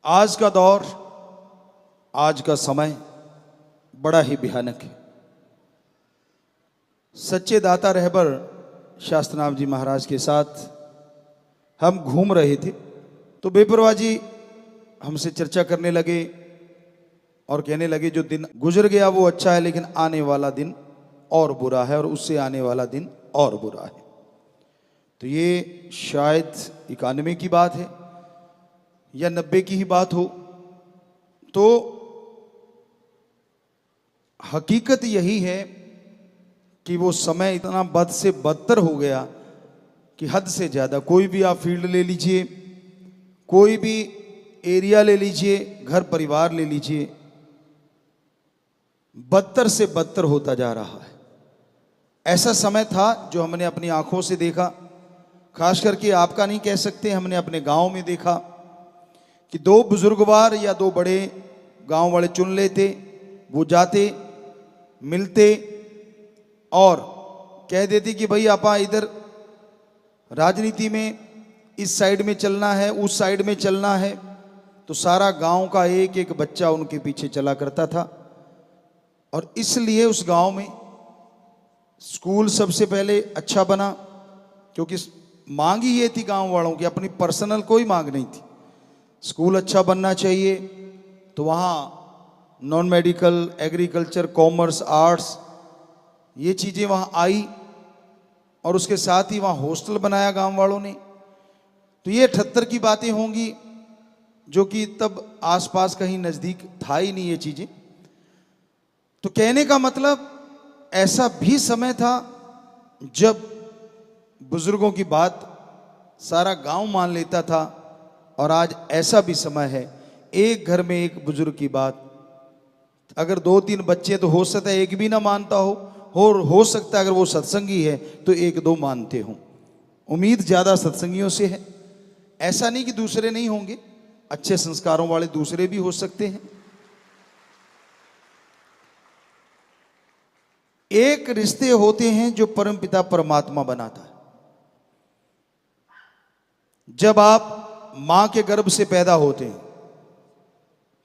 आज का दौर, आज का समय बड़ा ही भयानक है। सच्चे दाता रहबर शास्त्रनाथ जी महाराज के साथ हम घूम रहे थे तो बेपरवाह जी हमसे चर्चा करने लगे और कहने लगे जो दिन गुजर गया वो अच्छा है, लेकिन आने वाला दिन और बुरा है और उससे आने वाला दिन और बुरा है। तो ये शायद 91 की बात है या 90 की ही बात हो। तो हकीकत यही है कि वो समय इतना बद से बदतर हो गया कि हद से ज़्यादा। कोई भी आप फील्ड ले लीजिए, कोई भी एरिया ले लीजिए, घर परिवार ले लीजिए, बदतर से बदतर होता जा रहा है। ऐसा समय था जो हमने अपनी आंखों से देखा, खास करके आपका नहीं कह सकते, हमने अपने गांव में देखा कि दो बुजुर्गवार या दो बड़े गांव वाले चुन लेते, वो जाते मिलते और कह देते कि भाई आपा इधर राजनीति में इस साइड में चलना है, उस साइड में चलना है। तो सारा गांव का एक एक बच्चा उनके पीछे चला करता था। और इसलिए उस गांव में स्कूल सबसे पहले अच्छा बना, क्योंकि मांग ही ये थी गांव वालों की, अपनी पर्सनल कोई मांग नहीं थी। स्कूल अच्छा बनना चाहिए, तो वहाँ non medical, agriculture, commerce, arts, ये चीज़ें वहाँ आई। और उसके साथ ही वहाँ हॉस्टल बनाया गांव वालों ने। तो ये 78 की बातें होंगी, जो कि तब आसपास कहीं नज़दीक था ही नहीं ये चीज़ें। तो कहने का मतलब ऐसा भी समय था जब बुजुर्गों की बात सारा गांव मान लेता था, और आज ऐसा भी समय है एक घर में एक बुजुर्ग की बात, अगर 2-3 बच्चे तो हो सकता है एक भी ना मानता हो, और हो सकता है अगर वो सत्संगी है तो 1-2 मानते हों। उम्मीद ज़्यादा सत्संगियों से है। ऐसा नहीं कि दूसरे नहीं होंगे, अच्छे संस्कारों वाले दूसरे भी हो सकते हैं। एक रिश्ते होते हैं जो परमपिता परमात्मा बनाता है। जब आप मां के गर्भ से पैदा होते हैं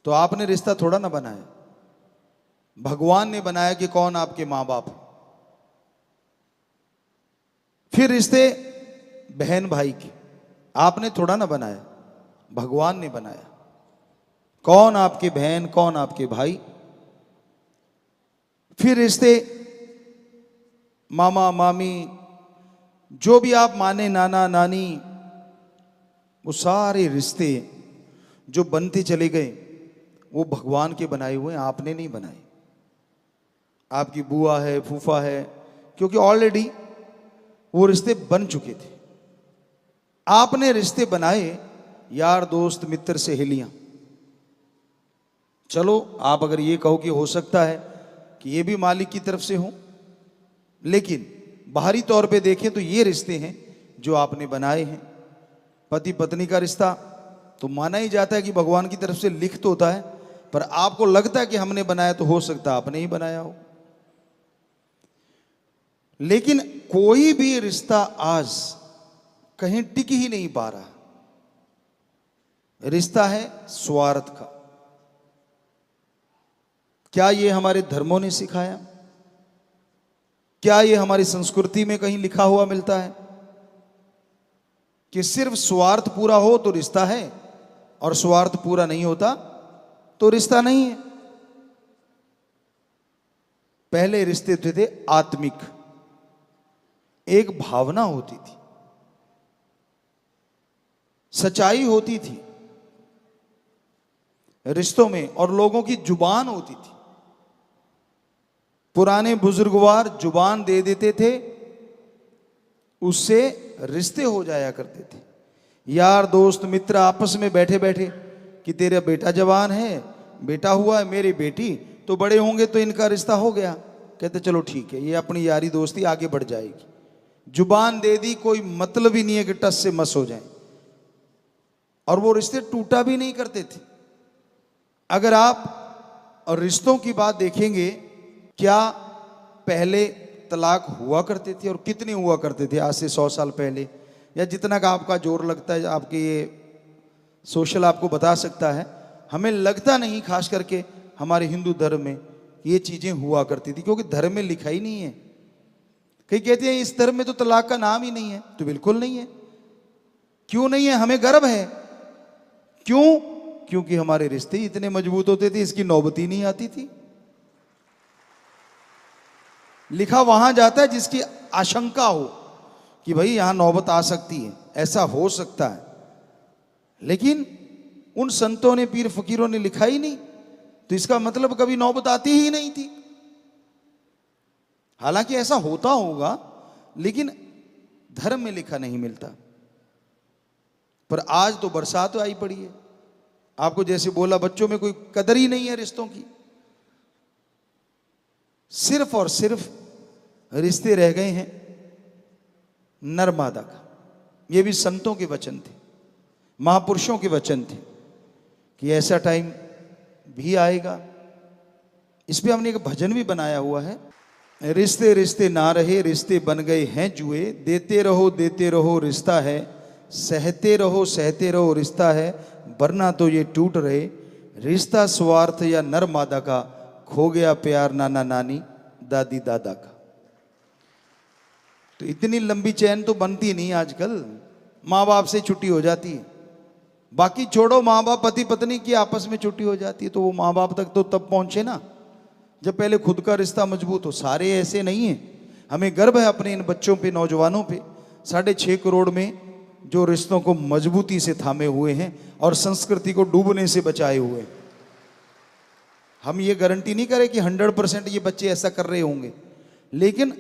तो आपने रिश्ता थोड़ा ना बनाया, भगवान ने बनाया कि कौन आपके मां बाप है। फिर रिश्ते बहन भाई के आपने थोड़ा ना बनाया, भगवान ने बनाया। कौन आपके बहन, कौन आपके भाई। फिर रिश्ते मामा मामी, जो भी आप माने, नाना नानी, वो सारे रिश्ते जो बनते चले गए वो भगवान के बनाए हुए हैं, आपने नहीं बनाए। आपकी बुआ है, फूफा है, क्योंकि ऑलरेडी वो रिश्ते बन चुके थे। आपने रिश्ते बनाए यार दोस्त, मित्र, सहेलियां। चलो आप अगर ये कहो कि हो सकता है कि ये भी मालिक की तरफ से हो, लेकिन बाहरी तौर पे देखें तो ये रिश्ते हैं जो आपने बनाए हैं। पति पत्नी का रिश्ता तो माना ही जाता है कि भगवान की तरफ से लिखित होता है, पर आपको लगता है कि हमने बनाया, तो हो सकता है आपने ही बनाया हो। लेकिन कोई भी रिश्ता आज कहीं टिक ही नहीं पा रहा। रिश्ता है स्वार्थ का। क्या ये हमारे धर्मों ने सिखाया? क्या ये हमारी संस्कृति में कहीं लिखा हुआ मिलता है कि सिर्फ स्वार्थ पूरा हो तो रिश्ता है, और स्वार्थ पूरा नहीं होता तो रिश्ता नहीं है? पहले रिश्ते थे आत्मिक, एक भावना होती थी, सच्चाई होती थी रिश्तों में, और लोगों की जुबान होती थी। पुराने बुजुर्गवार जुबान दे देते थे, उससे रिश्ते हो जाया करते थे। यार दोस्त मित्र आपस में बैठे बैठे कि तेरा बेटा जवान है, बेटा हुआ है, मेरी बेटी तो बड़े होंगे तो इनका रिश्ता हो गया। कहते चलो ठीक है, ये अपनी यारी दोस्ती आगे बढ़ जाएगी। जुबान दे दी, कोई मतलब ही नहीं है कि टस से मस हो जाए। और वो रिश्ते टूटा भी नहीं करते थे। अगर आप और रिश्तों की बात देखेंगे, क्या पहले तलाक हुआ करते थे और कितने हुआ करते थे आज से 100 साल पहले, या जितना का आपका जोर लगता है आपके ये सोशल आपको बता सकता है। हमें लगता नहीं, खास करके हमारे हिंदू धर्म में ये चीजें हुआ करती थी, क्योंकि धर्म में लिखा ही नहीं है। कई कहते हैं इस धर्म में तो तलाक का नाम ही नहीं है, तो बिल्कुल नहीं है। क्यों नहीं है? हमें गर्व है। क्यों? क्योंकि हमारे रिश्ते इतने मजबूत होते थे, इसकी नौबत ही नहीं आती थी। लिखा वहां जाता है जिसकी आशंका हो कि भाई यहां नौबत आ सकती है, ऐसा हो सकता है। लेकिन उन संतों ने, पीर फकीरों ने लिखा ही नहीं, तो इसका मतलब कभी नौबत आती ही नहीं थी। हालांकि ऐसा होता होगा, लेकिन धर्म में लिखा नहीं मिलता। पर आज तो बरसात आई पड़ी है। आपको जैसे बोला, बच्चों में कोई कदर ही नहीं है रिश्तों की। सिर्फ और सिर्फ रिश्ते रह गए हैं नर मादा का। ये भी संतों के वचन थे, महापुरुषों के वचन थे कि ऐसा टाइम भी आएगा। इस पे हमने एक भजन भी बनाया हुआ है। रिश्ते रिश्ते ना रहे, रिश्ते बन गए हैं जुए, देते रहो रिश्ता है, सहते रहो रिश्ता है, वरना तो ये टूट रहे। रिश्ता स्वार्थ या नर मादा का, खो गया प्यार नाना नानी दादी दादा का। तो इतनी लंबी चैन तो बनती नहीं आजकल, माँ बाप से छुट्टी हो जाती है। बाकी छोड़ो, माँ बाप पति पत्नी की आपस में छुट्टी हो जाती है, तो वो माँ बाप तक तो तब पहुंचे ना जब पहले खुद का रिश्ता मजबूत हो। सारे ऐसे नहीं है। हमें गर्व है अपने इन बच्चों पे, नौजवानों पे, 6.5 करोड़ में जो रिश्तों को मजबूती से थामे हुए हैं और संस्कृति को डूबने से बचाए हुए हैं। हम ये गारंटी नहीं करें कि 100% ये बच्चे ऐसा कर रहे होंगे, लेकिन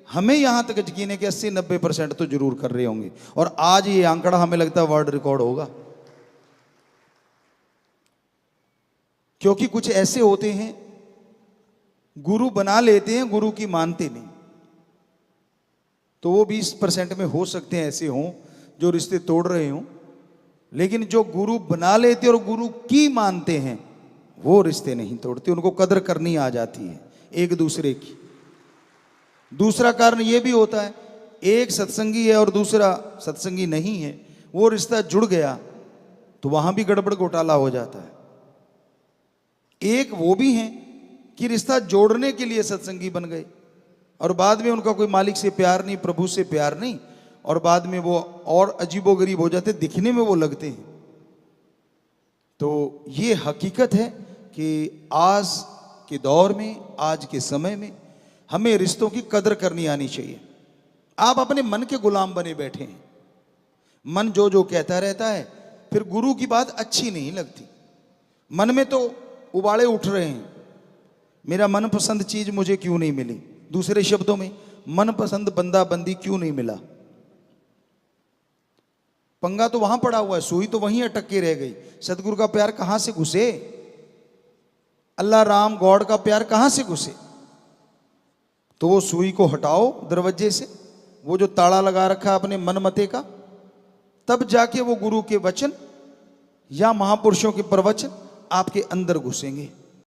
हमें यहां तक यकीन है कि 80-90% तो जरूर कर रहे होंगे। और आज ये आंकड़ा हमें लगता है वर्ल्ड रिकॉर्ड होगा, क्योंकि कुछ ऐसे होते हैं गुरु बना लेते हैं, गुरु की मानते नहीं। तो वो 20% में हो सकते हैं ऐसे हों जो रिश्ते तोड़ रहे हों, लेकिन जो गुरु बना लेते और गुरु की मानते हैं वो रिश्ते नहीं तोड़ते। उनको कदर करनी आ जाती है एक दूसरे की। दूसरा कारण ये भी होता है, एक सत्संगी है और दूसरा सत्संगी नहीं है, वो रिश्ता जुड़ गया तो वहां भी गड़बड़ घोटाला हो जाता है। एक वो भी हैं कि रिश्ता जोड़ने के लिए सत्संगी बन गए और बाद में उनका कोई मालिक से प्यार नहीं, प्रभु से प्यार नहीं, और बाद में वो और अजीबोगरीब हो जाते, दिखने में वो लगते हैं। तो ये हकीकत है कि आज के दौर में, आज के समय में हमें रिश्तों की कदर करनी आनी चाहिए। आप अपने मन के गुलाम बने बैठे हैं, मन जो जो कहता रहता है, फिर गुरु की बात अच्छी नहीं लगती। मन में तो उबाले उठ रहे हैं, मेरा मनपसंद चीज मुझे क्यों नहीं मिली, दूसरे शब्दों में मनपसंद बंदा बंदी क्यों नहीं मिला। पंगा तो वहां पड़ा हुआ है, सुई तो वहीं अटक के रह गई। सतगुरु का प्यार कहां से घुसे, अल्लाह राम गॉड का प्यार कहां से घुसे। तो वो सुई को हटाओ दरवाजे से, वो जो ताला लगा रखा है अपने मन मते का, तब जाके वो गुरु के वचन या महापुरुषों के प्रवचन आपके अंदर घुसेंगे।